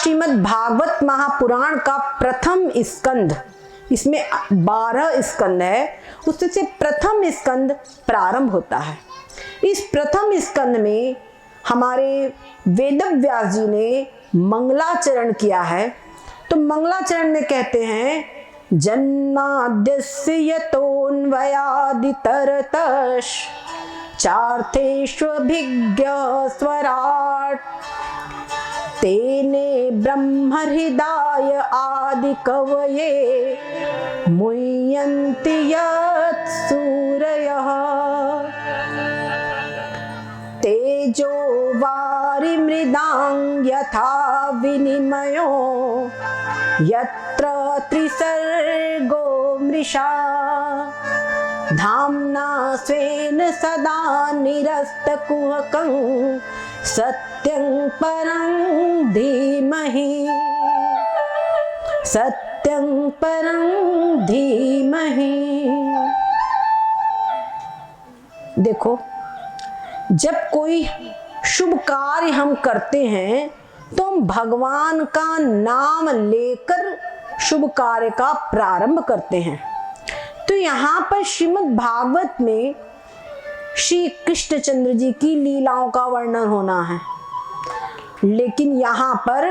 श्रीमद् भागवत महापुराण का प्रथम स्कंद, इसमें 12 स्कंद है, उससे से प्रथम स्कंद प्रारंभ होता है। इस प्रथम स्कंद में हमारे वेदव्यास जी ने मंगलाचरण किया है। तो मंगलाचरण में कहते हैं, जन्माद्यस्य यतोऽन्वयादितरतश् चार्थेष्वभिज्ञ स्वराट् तेने ब्रह्म हृदय आदि कवये मुह्यन्ति यत् सूरयः तेजो वारिमृदां यथा विनिमयो यत्र त्रिसर्गो मृषा धाम्ना स्वेन सदा निरस्तकुहकं सत्यं परं धीमहि, सत्यं परं धीमहि। देखो, जब कोई शुभ कार्य हम करते हैं तो हम भगवान का नाम लेकर शुभ कार्य का प्रारंभ करते हैं। तो यहाँ पर श्रीमद् भागवत में श्री कृष्णचंद्र जी की लीलाओं का वर्णन होना है, लेकिन यहाँ पर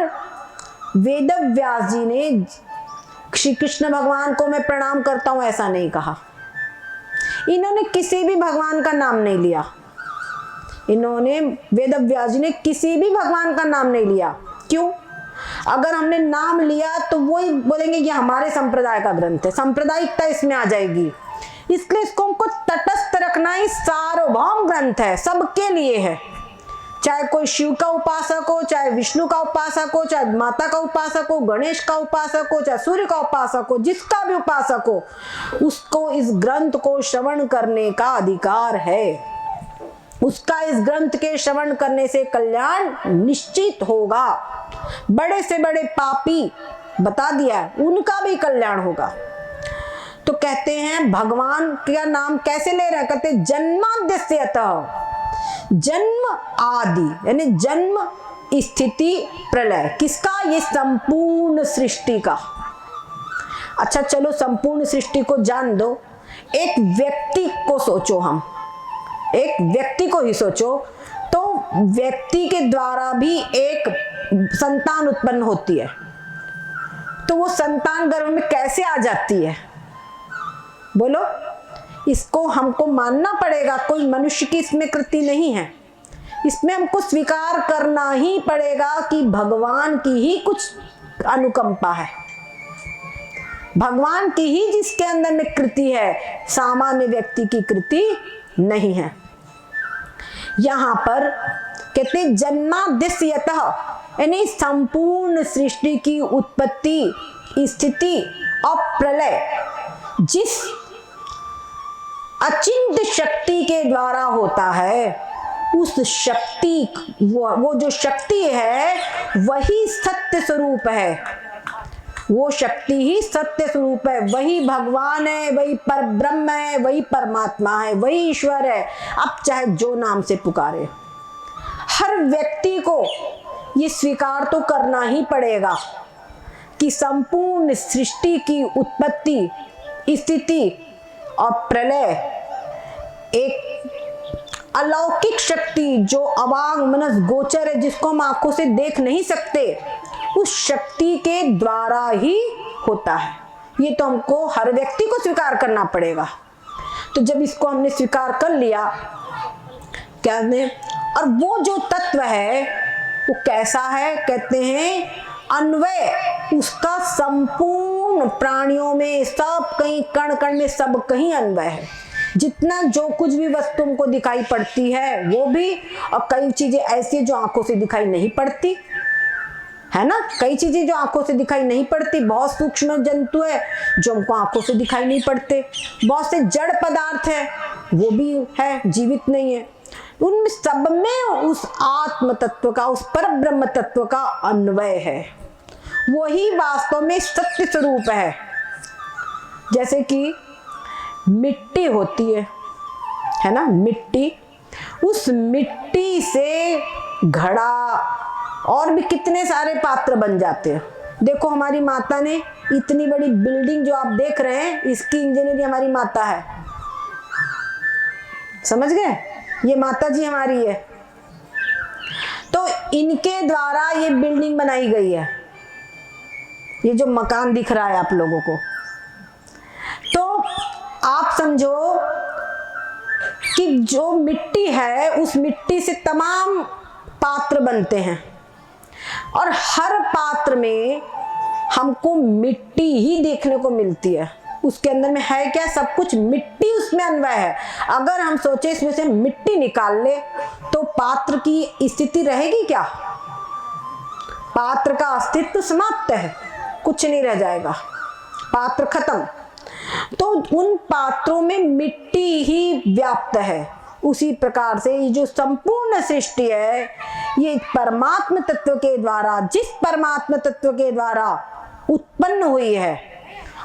वेदव्यास जी ने श्री कृष्ण भगवान को मैं प्रणाम करता हूँ ऐसा नहीं कहा। इन्होंने किसी भी भगवान का नाम नहीं लिया। इन्होंने वेदव्यास जी ने किसी भी भगवान का नाम नहीं लिया। क्यों? अगर हमने नाम लिया तो वो ही बोलेंगे कि हमारे संप्रदाय का ग्रंथ है, सांप्रदायिकता इसमें आ जाएगी। इसलिए इसको हमको तटस्थ रखना ही, सार्वभौम ग्रंथ है, सबके लिए है। चाहे कोई शिव का उपासक हो, चाहे विष्णु का उपासक हो, चाहे माता का उपासक हो, गणेश का उपासक हो, चाहे सूर्य का उपासक हो, जिसका भी उपासक हो, उसको इस ग्रंथ को श्रवण करने का अधिकार है। उसका इस ग्रंथ के श्रवण करने से कल्याण निश्चित होगा। बड़े से बड़े पापी बता दिया है, उनका भी कल्याण होगा। तो कहते हैं भगवान का नाम कैसे ले रहे हैं? कहते हैं जन्माद्यस्यतः, जन्म आदि यानी जन्म स्थिति प्रलय, किसका? ये संपूर्ण सृष्टि का। अच्छा चलो, संपूर्ण सृष्टि को जान दो। एक व्यक्ति को सोचो, हम एक व्यक्ति को ही सोचो, तो व्यक्ति के द्वारा भी एक संतान उत्पन्न होती है। तो वो संतान गर्भ में कैसे आ जाती है? बोलो, इसको हमको मानना पड़ेगा। कोई मनुष्य की इसमें कृति नहीं है। इसमें हमको स्वीकार करना ही पड़ेगा कि भगवान की ही कुछ अनुकंपा है, भगवान की ही जिसके अंदर में कृति है, सामान्य व्यक्ति की कृति नहीं है। यहाँ पर कहते जन्माद्यस्यतः यानी संपूर्ण सृष्टि की उत्पत्ति, स्थिति और प्रलय जिस अचिंत्य शक्ति के द्वारा होता है, उस शक्ति, वो जो शक्ति है वही सत्य स्वरूप है। वो शक्ति ही सत्य स्वरूप है, वही भगवान है, वही परब्रह्म है, वही परमात्मा है, वही ईश्वर है। अब चाहे जो नाम से पुकारे, हर व्यक्ति को ये स्वीकार तो करना ही पड़ेगा कि संपूर्ण सृष्टि की उत्पत्ति, स्थिति और प्रलय एक अलौकिक शक्ति जो अवांग मनस गोचर है, जिसको हम आंखों से देख नहीं सकते, उस शक्ति के द्वारा ही होता है। ये तो हमको हर व्यक्ति को स्वीकार करना पड़ेगा। तो जब इसको हमने स्वीकार कर लिया, क्या ने, और वो जो तत्व है वो कैसा है? कहते हैं अन्वय उसका संपूर्ण प्राणियों में, सब कहीं कण कण में, सब कहीं अन्वय है। जितना जो कुछ भी वस्तु हमको दिखाई पड़ती है वो भी, और कई चीजें ऐसी जो आंखों से दिखाई नहीं पड़ती है ना। कई चीजें जो आंखों से दिखाई नहीं पड़ती, बहुत सूक्ष्म जंतु है जो हमको आंखों से दिखाई नहीं पड़ते, बहुत से जड़ पदार्थ है वो भी है, जीवित नहीं है। उन सब में उस आत्म तत्व का, उस पर ब्रह्म तत्व का अन्वय है, वही वास्तव में सत्य स्वरूप है। जैसे कि मिट्टी होती है ना, मिट्टी, उस मिट्टी से घड़ा और भी कितने सारे पात्र बन जाते हैं। देखो हमारी माता ने इतनी बड़ी बिल्डिंग जो आप देख रहे हैं, इसकी इंजीनियरिंग हमारी माता है, समझ गए, ये माता जी हमारी है। तो इनके द्वारा ये बिल्डिंग बनाई गई है, ये जो मकान दिख रहा है आप लोगों को। तो आप समझो कि जो मिट्टी है, उस मिट्टी से तमाम पात्र बनते हैं और हर पात्र में हमको मिट्टी ही देखने को मिलती है। उसके अंदर में है क्या, सब कुछ मिट्टी उसमें अन्वय है। अगर हम सोचे इसमें से मिट्टी निकाल ले तो पात्र की स्थिति रहेगी क्या? पात्र का अस्तित्व समाप्त है, कुछ नहीं रह जाएगा, पात्र खत्म। तो उन पात्रों में मिट्टी ही व्याप्त है। उसी प्रकार से ये जो संपूर्ण सृष्टि है, ये परमात्म तत्व के द्वारा, जिस परमात्म तत्व के द्वारा उत्पन्न हुई है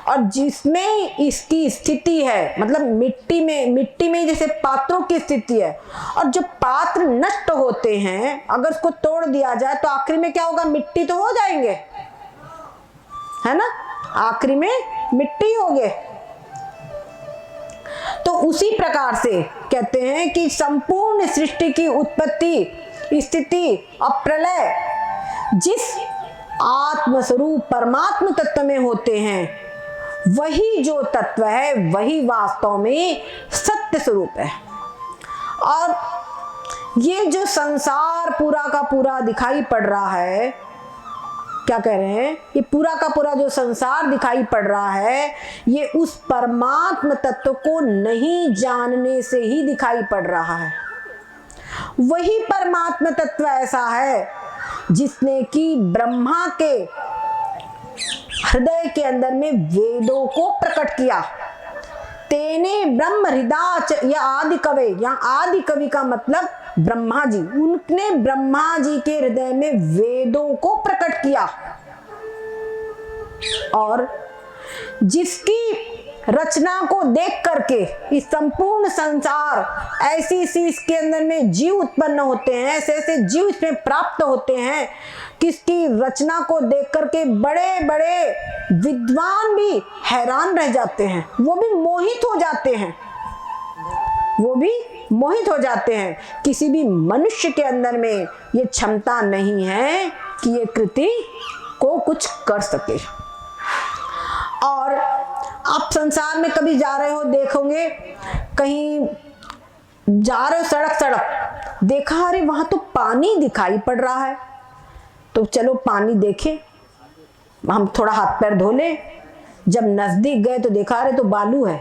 और जिसमें इसकी स्थिति है, मतलब मिट्टी में जैसे पात्रों की स्थिति है, और जब पात्र नष्ट होते हैं, अगर उसको तोड़ दिया जाए तो आखिरी में क्या होगा, मिट्टी तो हो जाएंगे, है ना, आखिरी में मिट्टी हो गए। तो उसी प्रकार से कहते हैं कि संपूर्ण सृष्टि की उत्पत्ति, स्थिति और प्रलय जिस आत्मस्वरूप परमात्म तत्व में होते हैं, वही जो तत्व है वही वास्तव में सत्य स्वरूप है। और ये जो संसार पूरा का पूरा दिखाई पड़ रहा है, क्या कह रहे हैं, ये पूरा का पूरा जो संसार दिखाई पड़ रहा है, ये उस परमात्म तत्व को नहीं जानने से ही दिखाई पड़ रहा है। वही परमात्म तत्व ऐसा है जिसने कि ब्रह्मा के हृदय के अंदर में वेदों को प्रकट किया। तेने ब्रह्म हृदय या आदि कवि, यहाँ आदि कवि का मतलब ब्रह्मा जी, उनने ब्रह्मा जी के हृदय में वेदों को प्रकट किया। और जिसकी रचना को देख करके इस संपूर्ण संसार, ऐसी इसके अंदर में जीव उत्पन्न होते हैं, ऐसे ऐसे जीव इसमें प्राप्त होते हैं, किसकी रचना को देख करके बड़े बड़े विद्वान भी हैरान रह जाते हैं, वो भी मोहित हो जाते हैं, वो भी मोहित हो जाते हैं। किसी भी मनुष्य के अंदर में ये क्षमता नहीं है कि ये कृति को कुछ कर सके। और आप संसार में कभी जा रहे हो, देखोगे कहीं जा रहे हो, सड़क देखा, अरे वहां तो पानी दिखाई पड़ रहा है, तो चलो पानी देखें, हम थोड़ा हाथ पैर धो लें। जब नजदीक गए तो देखा, अरे तो बालू है।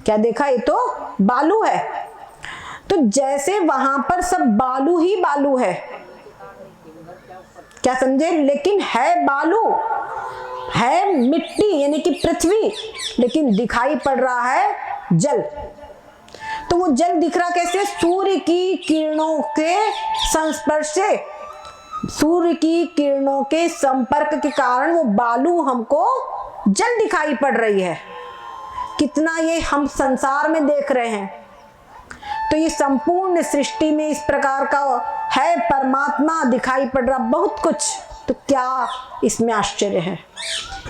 क्या देखा, ये तो बालू है। तो जैसे वहां पर सब बालू ही बालू है, क्या समझे, लेकिन है बालू, है मिट्टी यानी कि पृथ्वी, लेकिन दिखाई पड़ रहा है जल। तो वो जल दिख रहा कैसे, सूर्य की किरणों के संस्पर्श से, सूर्य की किरणों के संपर्क के कारण वो बालू हमको जल दिखाई पड़ रही है। कितना ये हम संसार में देख रहे हैं। तो ये संपूर्ण सृष्टि में इस प्रकार का है, परमात्मा दिखाई पड़ रहा बहुत कुछ, तो क्या इसमें आश्चर्य है।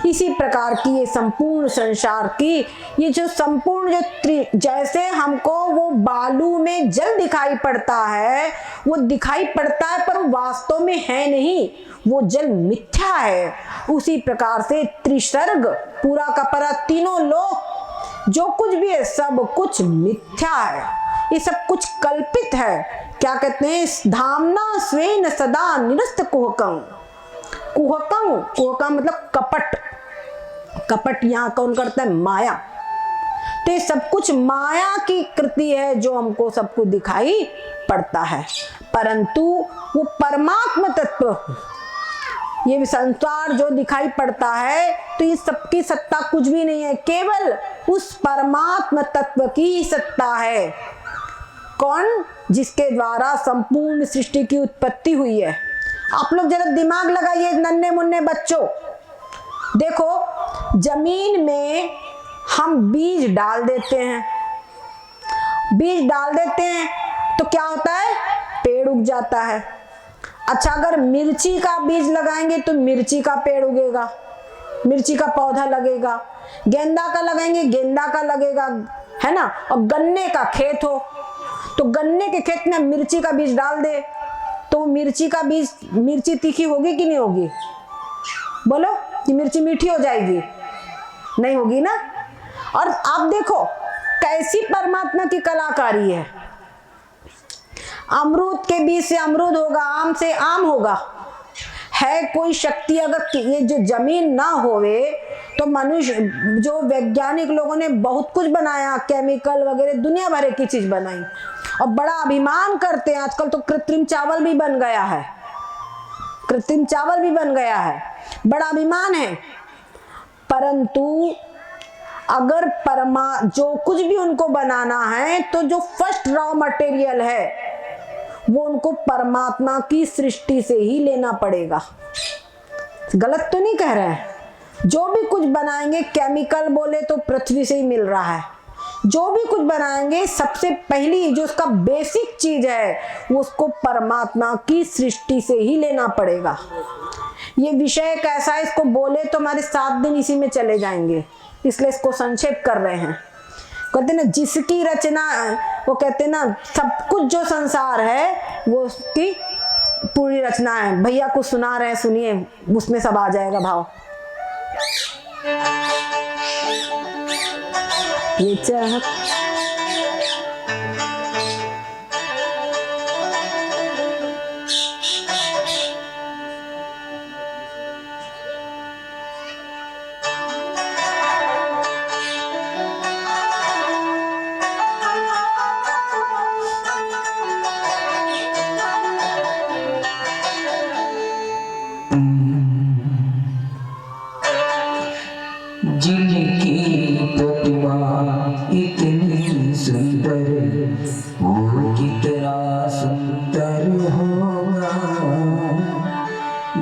इसी प्रकार की ये संपूर्ण संसार की ये जो संपूर्ण जो जैसे हमको वो बालू में जल दिखाई पड़ता है, वो दिखाई पड़ता है पर वास्तव में है नहीं, वो जल मिथ्या है। उसी प्रकार से त्रिसर्ग पूरा का पूरा तीनों लोक जो कुछ भी है सब कुछ मिथ्या है, ये सब कुछ कल्पित है। क्या कहते हैं, धामना स्वेन सदा निरस्त कुहकं, कुहकं मतलब कपट, कपट यहाँ कौन करता है, माया। तो ये सब कुछ माया की कृति है जो हमको सबको दिखाई पड़ता है, परंतु वो परमात्म तत्व, ये संसार जो दिखाई पड़ता है, तो ये सबकी सत्ता कुछ भी नहीं है, केवल उस परमात्म तत्व की ही सत्ता है। कौन, जिसके द्वारा संपूर्ण सृष्टि की उत्पत्ति हुई है। आप लोग जरा दिमाग लगाइए नन्हे मुन्ने बच्चों, देखो जमीन में हम बीज डाल देते हैं, बीज डाल देते हैं तो क्या होता है, पेड़ उग जाता है। अच्छा, अगर मिर्ची का बीज लगाएंगे तो मिर्ची का पेड़ उगेगा, मिर्ची का पौधा लगेगा। गेंदा का लगाएंगे, गेंदा का लगेगा, है ना। और गन्ने का खेत हो तो गन्ने के खेत में मिर्ची का बीज डाल दे तो मिर्ची का बीज, मिर्ची तीखी होगी कि नहीं होगी? बोलो कि मिर्ची मीठी हो जाएगी? नहीं होगी ना। और आप देखो कैसी परमात्मा की कलाकारी है। अमरूद के बीज से अमरूद होगा, आम से आम होगा। है कोई शक्ति अगर ये जो जमीन ना होवे तो मनुष्य, जो वैज्ञानिक लोगों ने बहुत कुछ बनाया, केमिकल वगैरह दुनिया भर की चीज बनाई और बड़ा अभिमान करते हैं। आजकल तो कृत्रिम चावल भी बन गया है, कृत्रिम चावल भी बन गया है, बड़ा अभिमान है। परंतु अगर जो कुछ भी उनको बनाना है तो जो फर्स्ट रॉ मटेरियल है वो उनको परमात्मा की सृष्टि से ही लेना पड़ेगा। गलत तो नहीं कह रहे हैं। जो भी कुछ बनाएंगे, केमिकल बोले तो पृथ्वी से ही मिल रहा है। जो भी कुछ बनाएंगे सबसे पहली जो उसका बेसिक चीज है वो उसको परमात्मा की सृष्टि से ही लेना पड़ेगा। ये विषय कैसा है, इसको बोले तो हमारे 7 दिन इसी में चले जाएंगे, इसलिए इसको संक्षेप कर रहे हैं। कहते ना जिसकी रचना, वो कहते ना सब कुछ जो संसार है वो उसकी पूरी रचना है। भैया कुछ सुना रहे हैं, सुनिए, उसमें सब आ जाएगा भाव। ये चाहत जिनकी प्रतिमा इतनी सुंदर, वो कितना सुंदर होगा।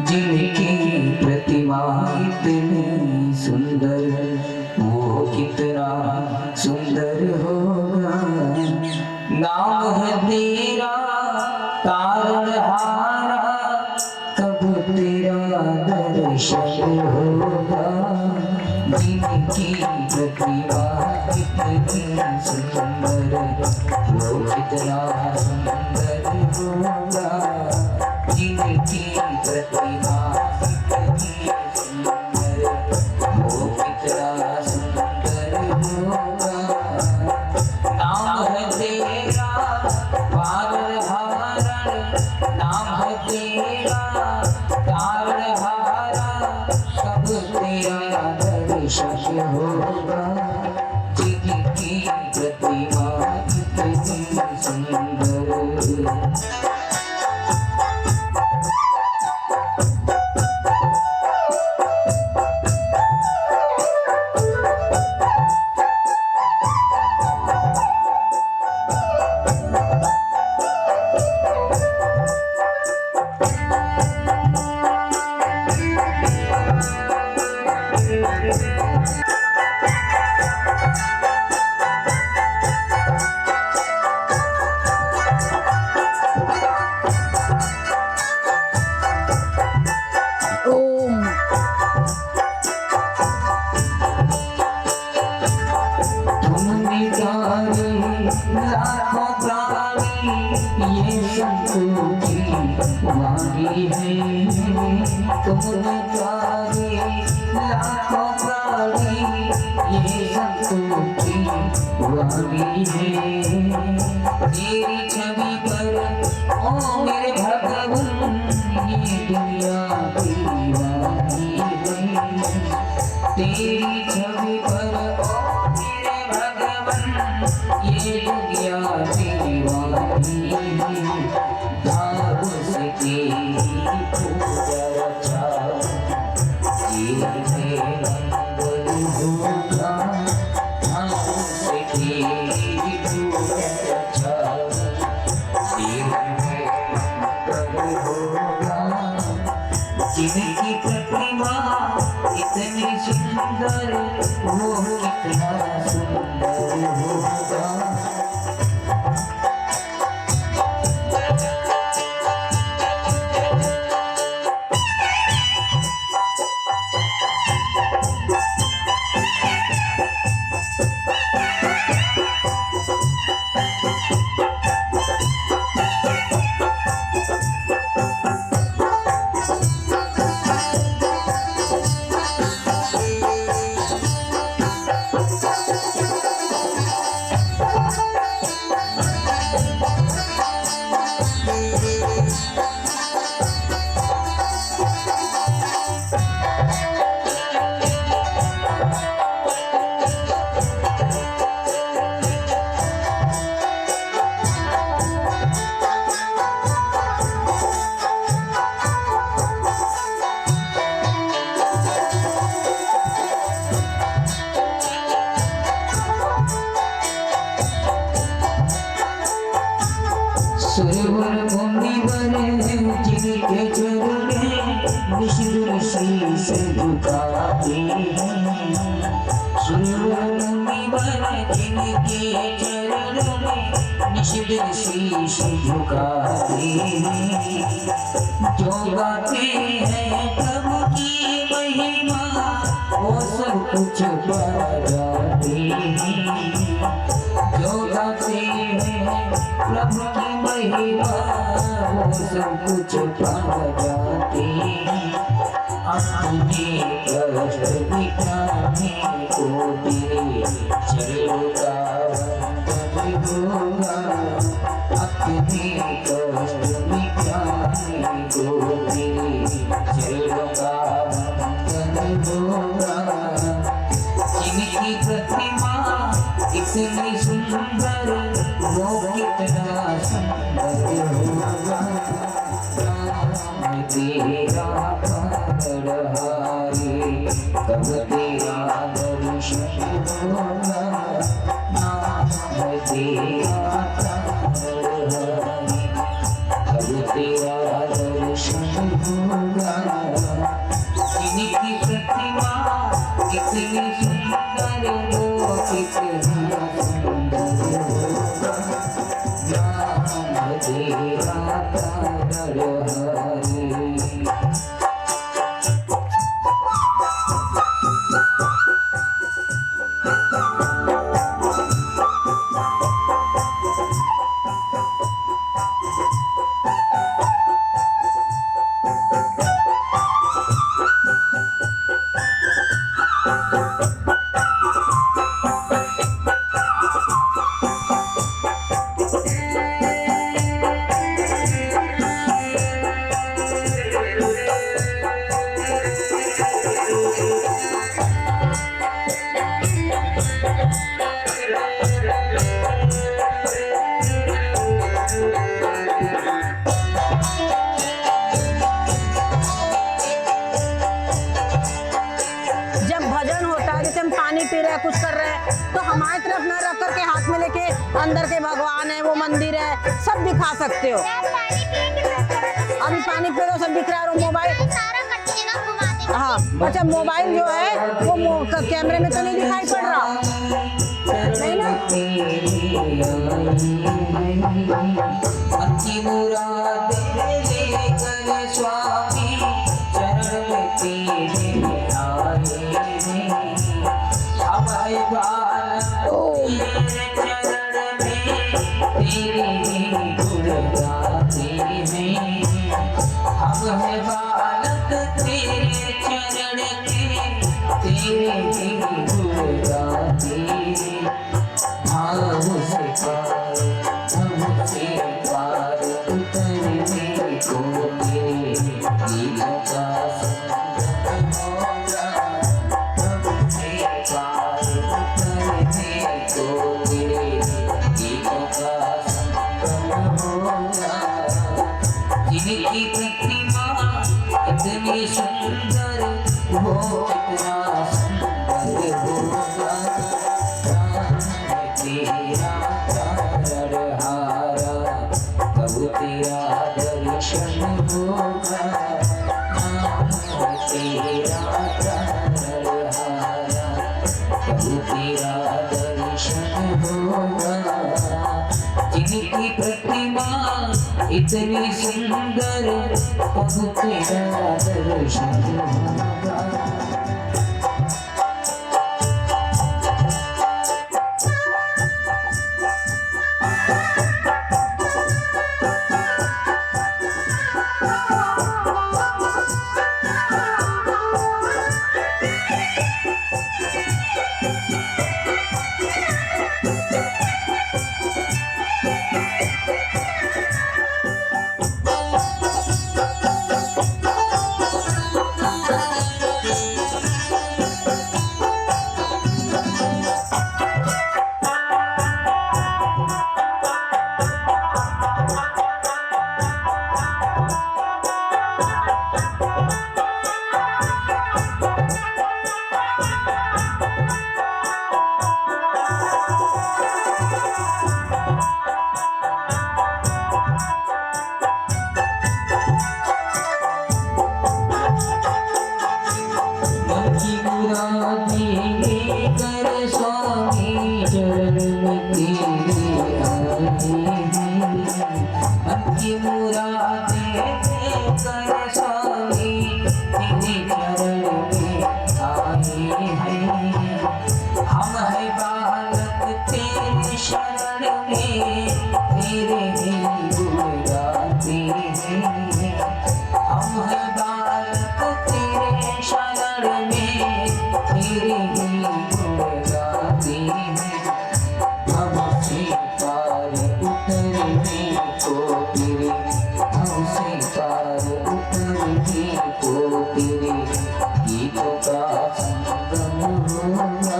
जिनकी प्रतिमा इतनी सुंदर, वो कितना सुंदर होगा। नाम है तेरा तारनहारा, कब तेरा दर्शन होगा। जिनकी प्रतिमा कितनी सुंदर, वो कितना सुंदर होगा। जिनकी प्रतिमा कितनी सुंदर, वो कितना सुंदर होगा। नाम है तेरा तारनहारा, नाम है तेरा तारनहारा, कब तेरा दर्शन होगा। जिनकी प्रतिमा कितनी सुंदर। लाखों प्राणी ये संतोषी वाणी है। तुमने प्यारे लाखों प्राणी ये संतोषी वाणी है। तेरी छवि पर ओ मेरे भगवान ये दुनिया दीवानी है। तेरी छवि पर ओ मेरे भगवान ये दुनिया दीवानी है। भाव से तेरी पूजा रचा, जीवन मंगल होगा। भाव से तेरी पूजा रचा, जीवन मंगल होगा। जिनकी प्रतिमा इतनी सुंदर, वो कितना सुंदर होगा। शीश झुकाते हैं। सुरवर जिनके चरणों में निशिदिन शीश झुकाते हैं। जो गाते हैं प्रभु की महिमा वो सब कुछ पा जाते हैं। जो गाते हैं प्रभु की महिमा वो सब कुछ पा जाते हैं। अपने कष्ट मिटाने को तेरे चरणों का वंदन होगा। अपने कष्ट मिटाने को तेरे चरणों का वंदन होगा। जिनकी प्रतिमा इतनी सुंदर वो कितना सुंदर होगा। राम तेरा हारे कब तेरा दर्शन होगा। नाम तेरा हारे कब तेरा दर्शन होगा। जिनकी प्रतिमा इतनी सुंदर वो कितना सुंदर होगा। नाम तेरा हारे। कुछ कर रहे हैं तो हमारी तरफ न रख करके हाथ में लेके अंदर के भगवान है वो मंदिर है सब दिखा सकते हो। अभी पानी पी रहे हो सब दिख रहा है। और मोबाइल हाँ अच्छा मोबाइल जो है वो कैमरे में तो नहीं दिखाई पड़ रहा नहीं ना। स्वामी चरण में तेरे आए हमारे चरण में तेरे गुण गाते हैं। हम है बालक तेरे चरण के तेरे गुण गाते। भाव से पार हमसे पार उतरने को तेरे गीतों का संगम होगा। जिनकी प्रतिमा इतनी सुंदर वो कितना सुंदर होगा। तेरा तारहारा कब तेरा दर्शन होगा। तेरा तारहारा कब तेरा दर्शन होगा। जिनकी प्रतिमा इतनी सुंदर कब तेरा दर्शन होगा। गीतों का संगम होगा।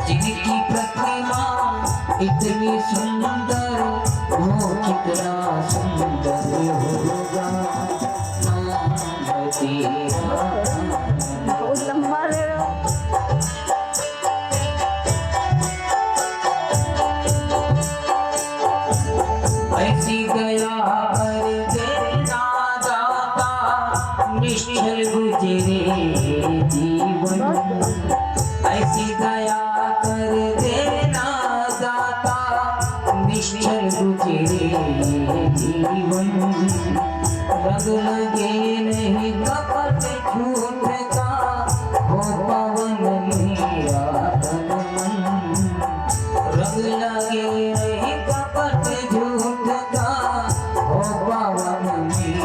जिनकी प्रतिमा इतनी सुंदर वो कितना सुंदर होगा। नाम तेरा बहुत लंबा ले रहा हूँ। ऐसी दया कर देना दाता निश्चल गुजरे जीवन। ऐसी दया कर देना दाता निश्चल गुजरे जीवन। रग लगे नहीं कपट झूठ का हो पवन मेरा तन मन। रग लगे नहीं कपट झूठ का हो पवन मेरा